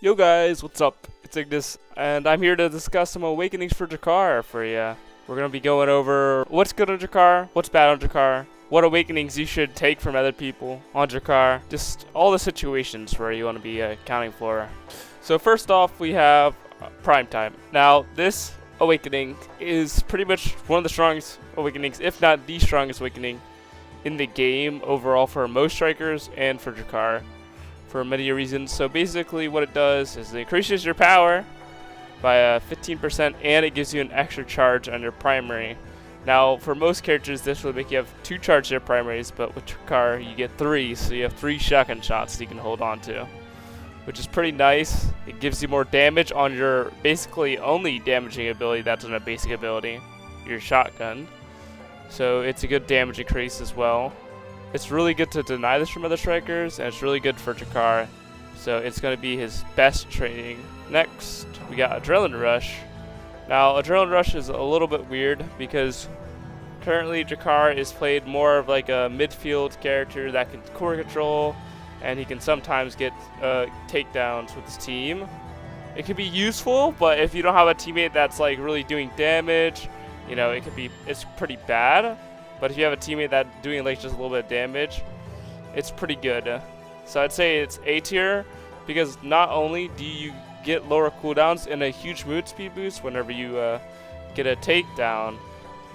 Yo guys, what's up? It's Ignis, and I'm here to discuss some awakenings for Drek'ar for you. We're going to be going over what's good on Drek'ar, what's bad on Drek'ar, what awakenings you should take from other people on Drek'ar, just all the situations where you want to be accounting for. So first off, we have Prime Time. Now, this awakening is pretty much one of the strongest awakenings, if not the strongest awakening in the game overall for most strikers and for Drek'ar, for many reasons. So basically what it does is it increases your power by 15% and it gives you an extra charge on your primary. Now for most characters this will make you have 2 charge to your primaries, but with Drek'ar you get 3, so you have 3 shotgun shots that you can hold on to, which is pretty nice. It gives you more damage on your basically only damaging ability that's on a basic ability, your shotgun. So it's a good damage increase as well. It's really good to deny this from other strikers, and it's really good for Drek'ar, so it's going to be his best training. Next, we got Adrenaline Rush. Now, Adrenaline Rush is a little bit weird because currently Drek'ar is played more of like a midfield character that can core control, and he can sometimes get takedowns with his team. It can be useful, but if you don't have a teammate that's like really doing damage, you know, it's pretty bad. But if you have a teammate that's doing like just a little bit of damage, it's pretty good. So I'd say it's A tier because not only do you get lower cooldowns and a huge move speed boost whenever you get a takedown,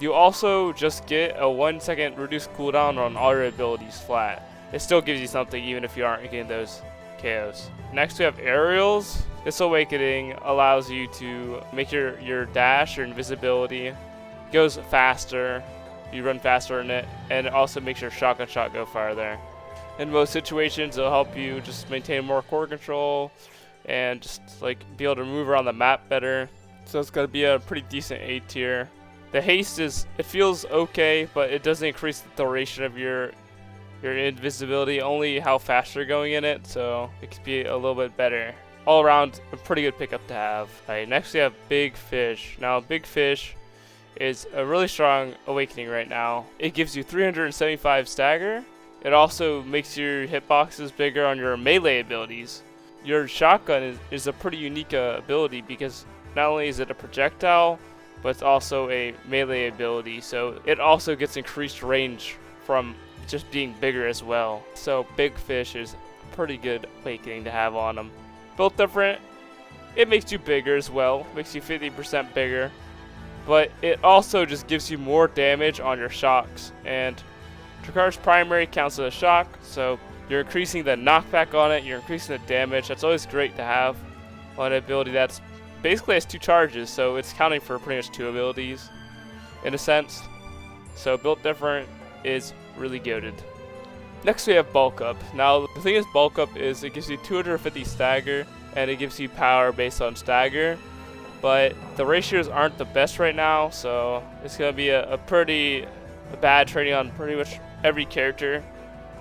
you also just get a 1 second reduced cooldown on all your abilities flat. It still gives you something even if you aren't getting those KOs. Next we have Aerials. This awakening allows you to make your dash or invisibility goes faster. You run faster in it, and it also makes your shotgun shot go farther. In most situations, it'll help you just maintain more core control and just like be able to move around the map better. So it's gonna be a pretty decent A tier. The haste it feels okay, but it doesn't increase the duration of your invisibility, only how fast you're going in it, so it could be a little bit better. All around, a pretty good pickup to have. Alright, next we have Big Fish. Now, Big Fish is a really strong awakening right now. It gives you 375 stagger. It also makes your hitboxes bigger on your melee abilities. Your shotgun is a pretty unique ability because not only is it a projectile, but it's also a melee ability, so it also gets increased range from just being bigger as well. So Big Fish is a pretty good awakening to have on them. Built different, it makes you bigger as well, makes you 50% bigger. But it also just gives you more damage on your shocks, and Drek'ar's primary counts as a shock, so you're increasing the knockback on it, you're increasing the damage. That's always great to have on an ability that's basically has 2 charges, so it's counting for pretty much 2 abilities in a sense. So built different is really goated. Next we have Bulk Up. Now the thing is, Bulk Up is it gives you 250 stagger, and it gives you power based on stagger. But the ratios aren't the best right now, so it's going to be a bad training on pretty much every character,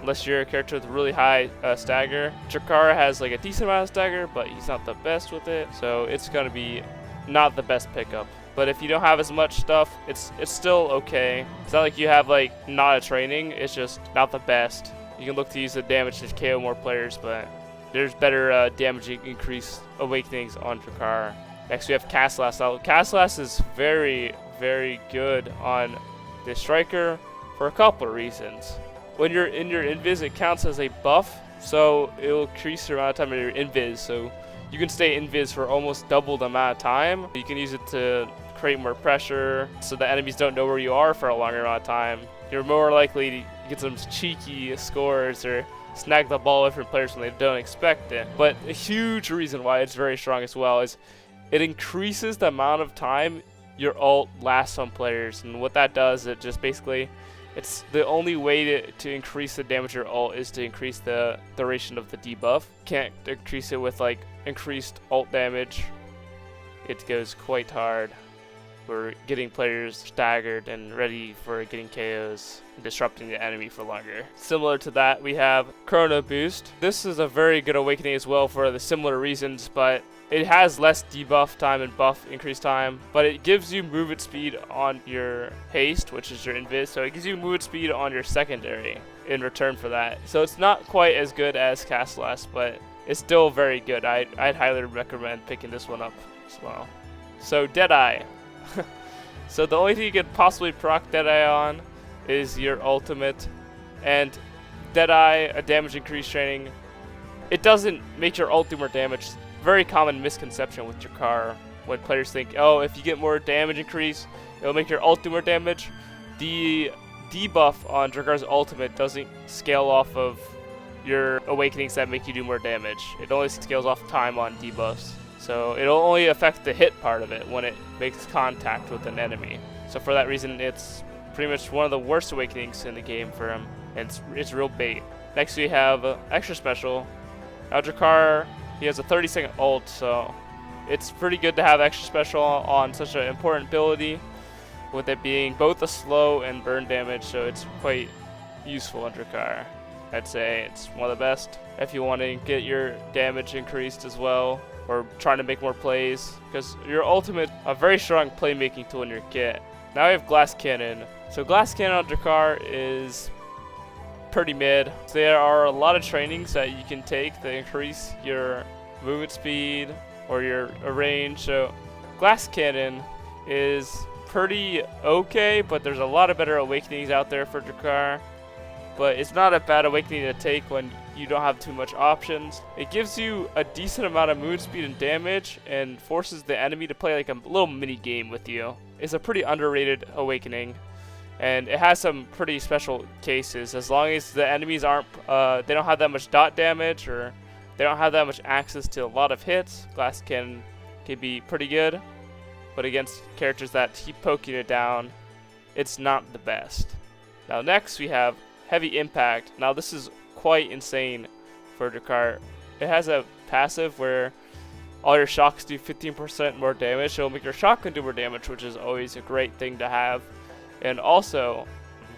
unless you're a character with really high stagger. Drek'ar has like a decent amount of stagger, but he's not the best with it, so it's going to be not the best pickup. But if you don't have as much stuff, it's still okay. It's not like you have like not a training, it's just not the best. You can look to use the damage to KO more players, but there's better damage increase awakenings on Drek'ar. Next we have Castellas. Now Castellas is very, very good on the striker for a couple of reasons. When you're in your invis, it counts as a buff, so it will increase the amount of time you're invis. So you can stay invis for almost double the amount of time. You can use it to create more pressure so the enemies don't know where you are for a longer amount of time. You're more likely to get some cheeky scores or snag the ball away from players when they don't expect it. But a huge reason why it's very strong as well is it increases the amount of time your ult lasts on players, and what that does, it just basically, it's the only way to increase the damage of your ult is to increase the duration of the debuff. Can't increase it with like increased ult damage. It goes quite hard. We're getting players staggered and ready for getting KOs and disrupting the enemy for longer. Similar to that, we have Chrono Boost. This is a very good awakening as well for the similar reasons, but it has less debuff time and buff increase time, but it gives you movement speed on your haste, which is your invis, so it gives you movement speed on your secondary in return for that. So it's not quite as good as Castellas, but it's still very good. I'd highly recommend picking this one up as well. So Deadeye. So the only thing you could possibly proc Deadeye on is your ultimate, and Deadeye, a damage increase training, it doesn't make your ult do more damage. Very common misconception with Drek'ar when players think, oh, if you get more damage increase, it'll make your ult do more damage. The debuff on Drek'ar's ultimate doesn't scale off of your awakenings that make you do more damage. It only scales off time on debuffs. So it'll only affect the hit part of it when it makes contact with an enemy. So for that reason, it's pretty much one of the worst awakenings in the game for him, and it's real bait. Next we have extra special. Now Drek'ar, he has a 30-second ult, so it's pretty good to have extra special on such an important ability, with it being both a slow and burn damage, so it's quite useful on Drek'ar. I'd say it's one of the best if you want to get your damage increased as well, or trying to make more plays, because your ultimate, a very strong playmaking tool in your kit. Now we have Glass Cannon. So Glass Cannon on Drek'ar is pretty mid. There are a lot of trainings that you can take to increase your movement speed or your range. So Glass Cannon is pretty okay, but there's a lot of better awakenings out there for Drek'ar. But it's not a bad awakening to take when you don't have too much options. It gives you a decent amount of movement speed and damage, and forces the enemy to play like a little mini game with you. It's a pretty underrated awakening, and it has some pretty special cases. As long as the enemies aren't, they don't have that much dot damage, or they don't have that much access to a lot of hits, Glass Cannon can be pretty good. But against characters that keep poking it down, it's not the best. Now next we have Heavy Impact. Now this is quite insane for Drek'ar. It has a passive where all your shocks do 15% more damage, so it'll make your shotgun do more damage, which is always a great thing to have. And also,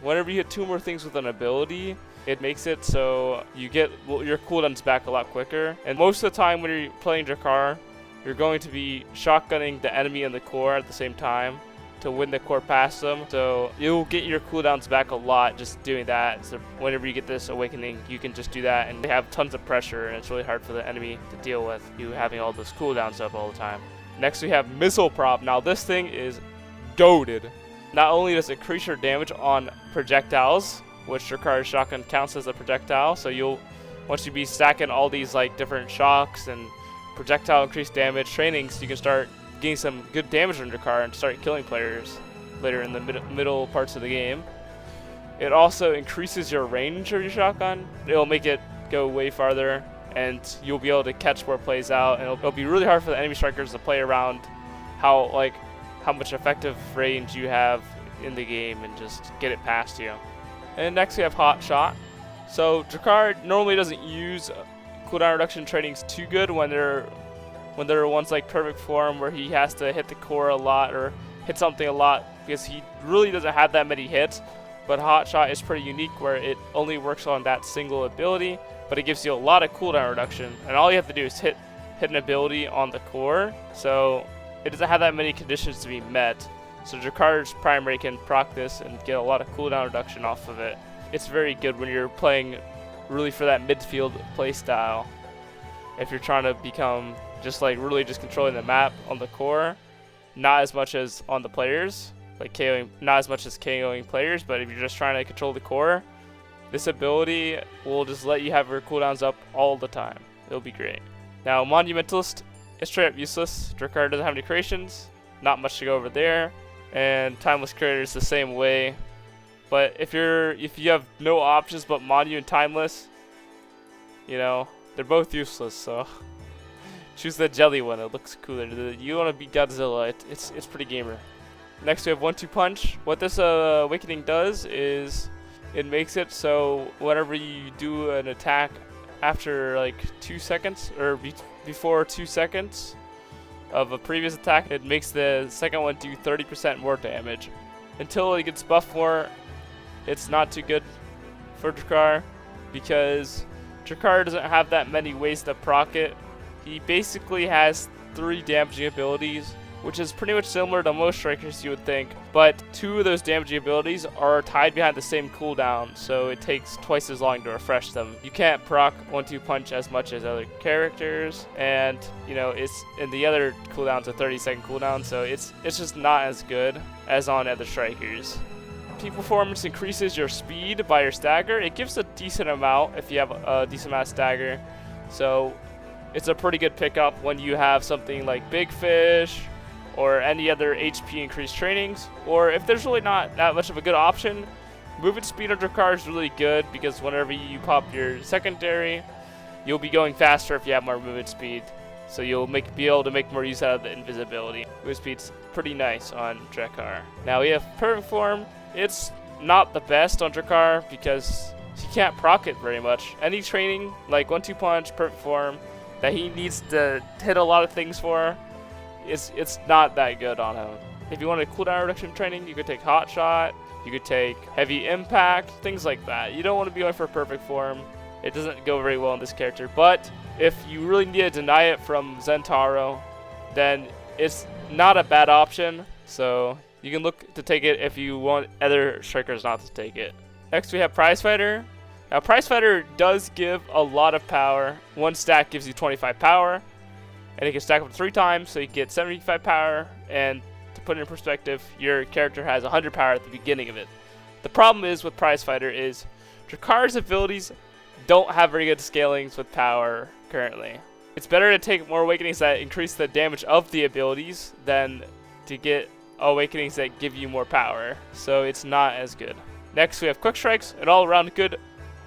whenever you hit 2 more things with an ability, it makes it so you get your cooldowns back a lot quicker. And most of the time when you're playing Drek'ar, you're going to be shotgunning the enemy and the core at the same time to win the core past them, so you'll get your cooldowns back a lot just doing that. So whenever you get this awakening, you can just do that, and they have tons of pressure, and it's really hard for the enemy to deal with you having all those cooldowns up all the time. Next we have Missile Prop. Now this thing is goated. Not only does it increase your damage on projectiles, which Drek'ar's shotgun counts as a projectile, so once you be stacking all these like different shocks and projectile increased damage trainings, you can start getting some good damage on Drek'ar and start killing players later in the middle parts of the game. It also increases your range of your shotgun. It'll make it go way farther, and you'll be able to catch more plays out, and it'll be really hard for the enemy strikers to play around how much effective range you have in the game and just get it past you. And next we have Hot Shot. So Drek'ar normally doesn't use cooldown reduction trainings too good when there are ones like Perfect Form where he has to hit the core a lot or hit something a lot, because he really doesn't have that many hits. But Hot Shot is pretty unique where it only works on that single ability, but it gives you a lot of cooldown reduction, and all you have to do is hit an ability on the core, so it doesn't have that many conditions to be met. So Drek'ar's primary can proc this and get a lot of cooldown reduction off of it. It's very good when you're playing really for that midfield playstyle. If you're trying to become just like really just controlling the map on the core, not as much as on the players, like KOing, not as much as KOing players, but if you're just trying to control the core, this ability will just let you have your cooldowns up all the time. It'll be great. Now Monumentalist is straight up useless. Drek'ar doesn't have any creations, not much to go over there, and Timeless Creator is the same way. But if you have no options but Monu and Timeless, they're both useless, so choose the jelly one. It looks cooler. You want to beat Godzilla, it's pretty gamer. Next we have 1-2 Punch. What this awakening does is it makes it so whenever you do an attack after like 2 seconds or before 2 seconds of a previous attack, it makes the second one do 30% more damage. Until it gets buffed more, it's not too good for Drek'ar, because Drek'ar doesn't have that many ways to proc it. He basically has 3 damaging abilities which is pretty much similar to most strikers you would think, but 2 of those damaging abilities are tied behind the same cooldown, so it takes twice as long to refresh them. You can't proc 1-2 punch as much as other characters, and you know, it's in the other cooldown's a 30-second cooldown, so it's just not as good as on other strikers. Peak performance increases your speed by your stagger. It gives a decent amount if you have a decent amount of stagger, so it's a pretty good pickup when you have something like Big Fish or any other HP increased trainings, or if there's really not that much of a good option, movement speed on Drek'ar is really good because whenever you pop your secondary, you'll be going faster if you have more movement speed, so you'll be able to make more use out of the invisibility. Movement speed's pretty nice on Drek'ar. Now we have perfect form. It's not the best on Drek'ar because he can't proc it very much. Any training like 1-2 punch, perfect form that he needs to hit a lot of things for, it's not that good on him. If you want a cooldown reduction training, you could take Hot Shot, you could take Heavy Impact, things like that. You don't want to be going for perfect form. It doesn't go very well on this character, but if you really need to deny it from Zentaro, then it's not a bad option, so you can look to take it if you want other strikers not to take it. Next we have Prize Fighter. Now Prize Fighter does give a lot of power. One stack gives you 25 power, and it can stack up 3 times, so you get 75 power, and to put it in perspective, your character has 100 power at the beginning of it. The problem is with Prize Fighter is Drek'ar's abilities don't have very good scalings with power currently. It's better to take more awakenings that increase the damage of the abilities than to get awakenings that give you more power, so it's not as good. Next we have Quick Strikes, an all-around good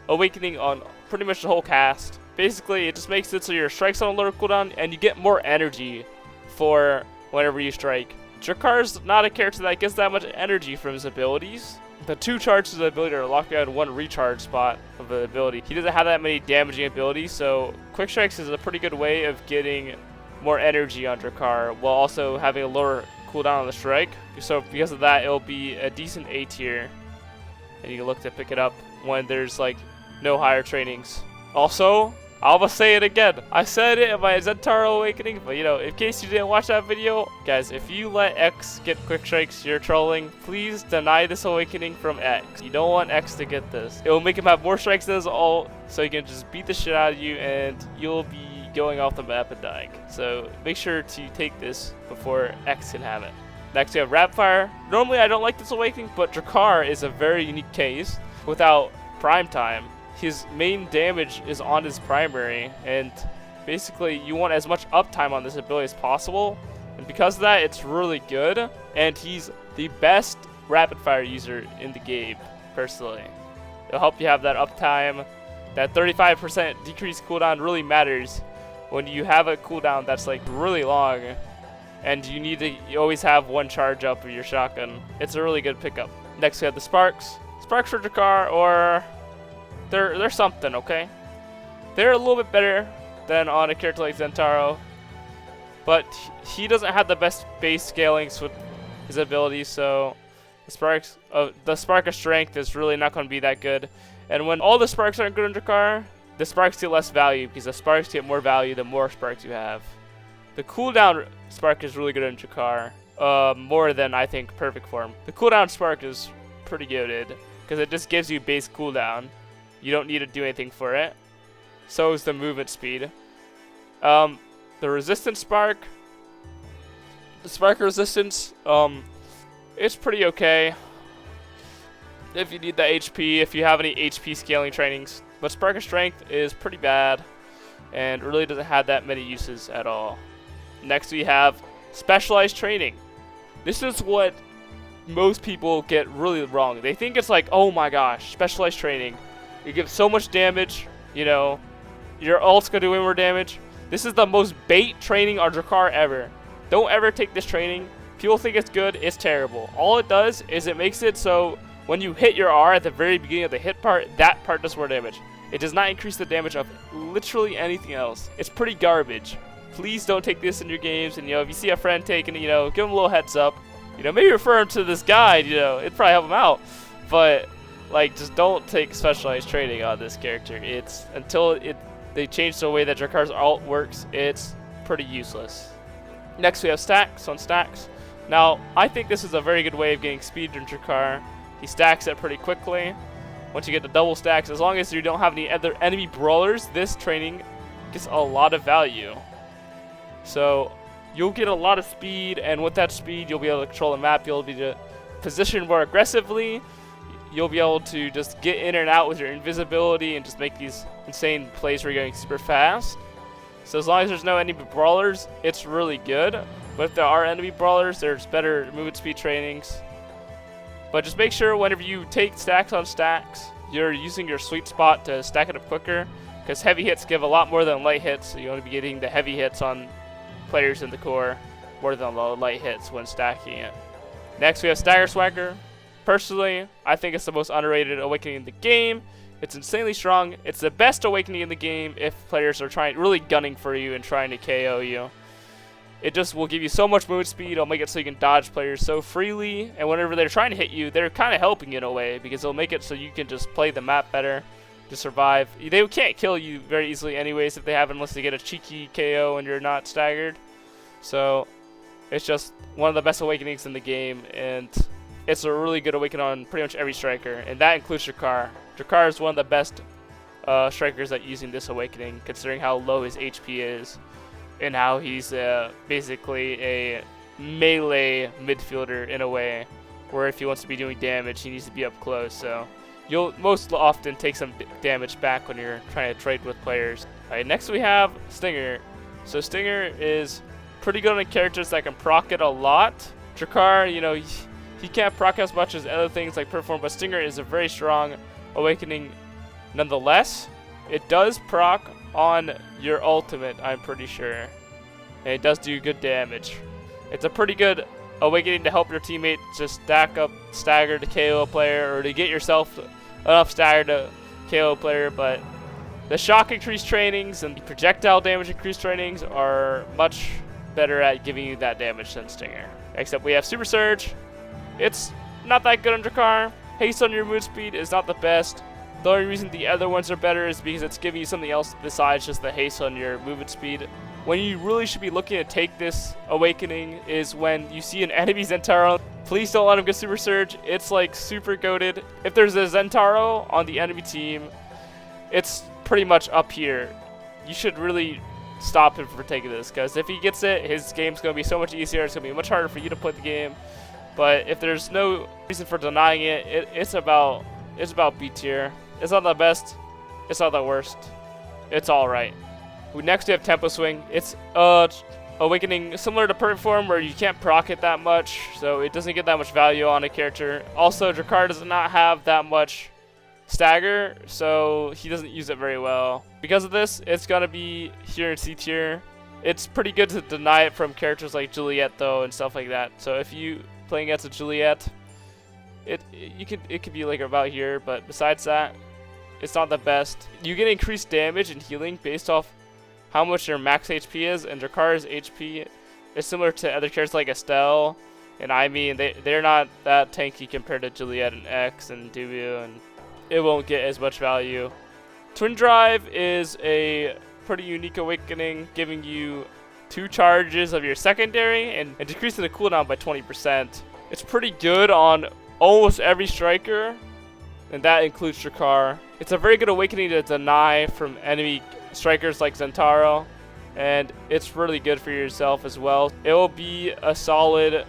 awakening on pretty much the whole cast. Basically, it just makes it so your strikes on a lower cooldown and you get more energy for whenever you strike. Drek'ar's not a character that gets that much energy from his abilities. The 2 charges of the ability are locked out in 1 recharge spot of the ability. He doesn't have that many damaging abilities, so Quick Strikes is a pretty good way of getting more energy on Drek'ar while also having a lower cooldown on the strike. So because of that, it'll be a decent A tier, and you can look to pick it up when there's like no higher trainings. Also, I'll say it again. I said it in my Zentaro Awakening, but you know, in case you didn't watch that video, guys, if you let X get Quick Strikes, you're trolling. Please deny this Awakening from X. You don't want X to get this. It will make him have more strikes than his ult, so he can just beat the shit out of you, and you'll be going off the map and dying. So make sure to take this before X can have it. Next we have Rapid Fire. Normally I don't like this Awakening, but Drek'ar is a very unique case. Without Prime Time, his main damage is on his primary, and basically you want as much uptime on this ability as possible, and because of that it's really good, and he's the best rapid fire user in the game personally. It'll help you have that uptime. That 35% decreased cooldown really matters when you have a cooldown that's like really long and you always have 1 charge up of your shotgun. It's a really good pickup. Next we have the Sparks. Sparks for Drek'ar, or they're something, okay? They're a little bit better than on a character like Zentaro, but he doesn't have the best base scalings with his abilities, so the Spark of Strength is really not going to be that good. And when all the Sparks aren't good on Drek'ar, the Sparks get less value because the Sparks get more value the more Sparks you have. The cooldown Spark is really good on Drek'ar, more than I think Perfect Form. The cooldown Spark is pretty good because it just gives you base cooldown. You don't need to do anything for it. So is the movement speed. The resistance Spark, the Spark resistance, it's pretty okay if you need the HP, if you have any HP scaling trainings. But Spark of Strength is pretty bad and really doesn't have that many uses at all. Next we have Specialized Training. This is what most people get really wrong. They think it's like, oh my gosh, Specialized Training. You give so much damage, you know, your ult's gonna do way more damage. This is the most bait training on Drek'ar ever. Don't ever take this training. People think it's good, it's terrible. All it does is it makes it so when you hit your R at the very beginning of the hit part, that part does more damage. It does not increase the damage of literally anything else. It's pretty garbage. Please don't take this in your games, and you know, if you see a friend taking it, you know, give him a little heads up. You know, maybe refer him to this guide, you know, it'd probably help him out. But like, just don't take Specialized Training on this character. It's until they change the way that Drek'ar's ult works, it's pretty useless. Next we have stacks on stacks. Now, I think this is a very good way of getting speed in Drek'ar. He stacks it pretty quickly. Once you get the double stacks, as long as you don't have any other enemy brawlers, this training gets a lot of value. So you'll get a lot of speed, and with that speed, you'll be able to control the map. You'll be able to position more aggressively. You'll be able to just get in and out with your invisibility and just make these insane plays where you're going super fast. So as long as there's no enemy brawlers, it's really good. But if there are enemy brawlers, there's better movement speed trainings. But just make sure whenever you take stacks on stacks, you're using your sweet spot to stack it up quicker, because heavy hits give a lot more than light hits, so you want to be getting the heavy hits on players in the core more than the light hits when stacking it. Next we have Stagger Swagger. Personally, I think it's the most underrated awakening in the game. It's insanely strong. It's the best awakening in the game if players are really gunning for you and trying to KO you. It just will give you so much movement speed. It'll make it so you can dodge players so freely, and whenever they're trying to hit you, they're kind of helping you in a way, because it'll make it so you can just play the map better to survive. They can't kill you very easily anyways if they have, unless they get a cheeky KO and you're not staggered. So it's just one of the best awakenings in the game, and it's a really good awakening on pretty much every striker, and that includes Drek'ar. Drek'ar is one of the best strikers at using this awakening, considering how low his HP is and how he's basically a melee midfielder in a way, where if he wants to be doing damage, he needs to be up close. So you'll most often take some damage back when you're trying to trade with players. Alright, next we have Stinger. So Stinger is pretty good on characters that can proc it a lot. Drek'ar, you know, he can't proc as much as other things like Perform, but Stinger is a very strong awakening nonetheless. It does proc on your ultimate, I'm pretty sure, and it does do good damage. It's a pretty good awakening to help your teammate just stack up stagger to KO a player, or to get yourself enough stagger to KO a player. But the shock increase trainings and the projectile damage increase trainings are much better at giving you that damage than Stinger. Except we have Super Surge. It's not that good on Drek'ar. Haste on your move speed is not the best. The only reason the other ones are better is because it's giving you something else besides just the haste on your movement speed. When you really should be looking to take this awakening is when you see an enemy Zentaro. Please don't let him get Super Surge. It's like super goated. If there's a Zentaro on the enemy team, it's pretty much up here. You should really stop him from taking this, because if he gets it, his game's going to be so much easier. It's going to be much harder for you to play the game. But if there's no reason for denying it, it's about B tier. It's not the best. It's not the worst. It's alright. Next we have Tempo Swing. It's awakening similar to Perfect Form, where you can't proc it that much, so it doesn't get that much value on a character. Also, Drek'ar does not have that much stagger, so he doesn't use it very well. Because of this, it's gonna be here in C tier. It's pretty good to deny it from characters like Juliet though, and stuff like that. So if you playing against a Juliet, it could be like about here, but besides that, it's not the best. You get increased damage and healing based off how much your max HP is, and Drek'ar's HP is similar to other characters like Estelle and Amy, and they're not that tanky compared to Juliet and X and Dubu, and it won't get as much value. Twin Drive is a pretty unique awakening, giving you 2 charges of your secondary and decreasing the cooldown by 20%. It's pretty good on almost every striker, and that includes Drek'ar. It's a very good awakening to deny from enemy strikers like Zentaro, and it's really good for yourself as well. It will be a solid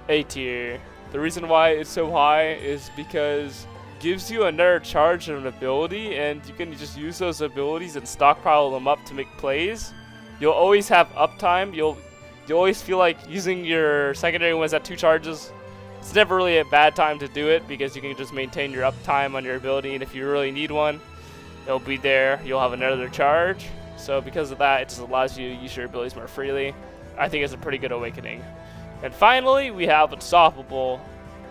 A tier. The reason why it's so high is because it gives you another charge of an ability, and you can just use those abilities and stockpile them up to make plays. You'll always have uptime. You'll always feel like using your secondary ones at 2 charges. It's never really a bad time to do it, because you can just maintain your uptime on your ability, and if you really need one, it'll be there. You'll have another charge. So because of that, it just allows you to use your abilities more freely. I think it's a pretty good awakening. And finally, we have Unstoppable.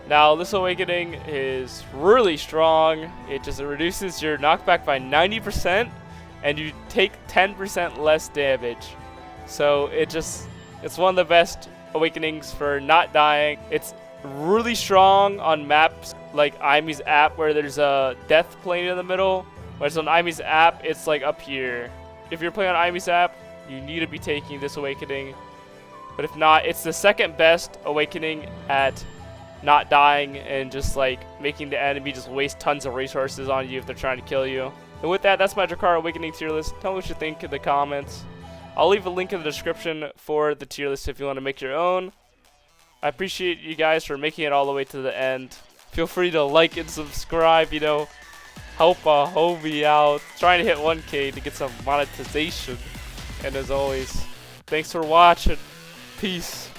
Now, this awakening is really strong. It just reduces your knockback by 90%, and you take 10% less damage. So it's one of the best awakenings for not dying. It's really strong on maps like Imi's app, where there's a death plane in the middle. Whereas on Imi's app, it's like up here. If you're playing on Imi's app, you need to be taking this awakening. But if not, it's the second best awakening at not dying and just like making the enemy just waste tons of resources on you if they're trying to kill you. And with that, that's my Drek'ar Awakening tier list. Tell me what you think in the comments. I'll leave a link in the description for the tier list if you want to make your own. I appreciate you guys for making it all the way to the end. Feel free to like and subscribe, you know, help a homie out. Trying to hit 1K to get some monetization. And as always, thanks for watching. Peace.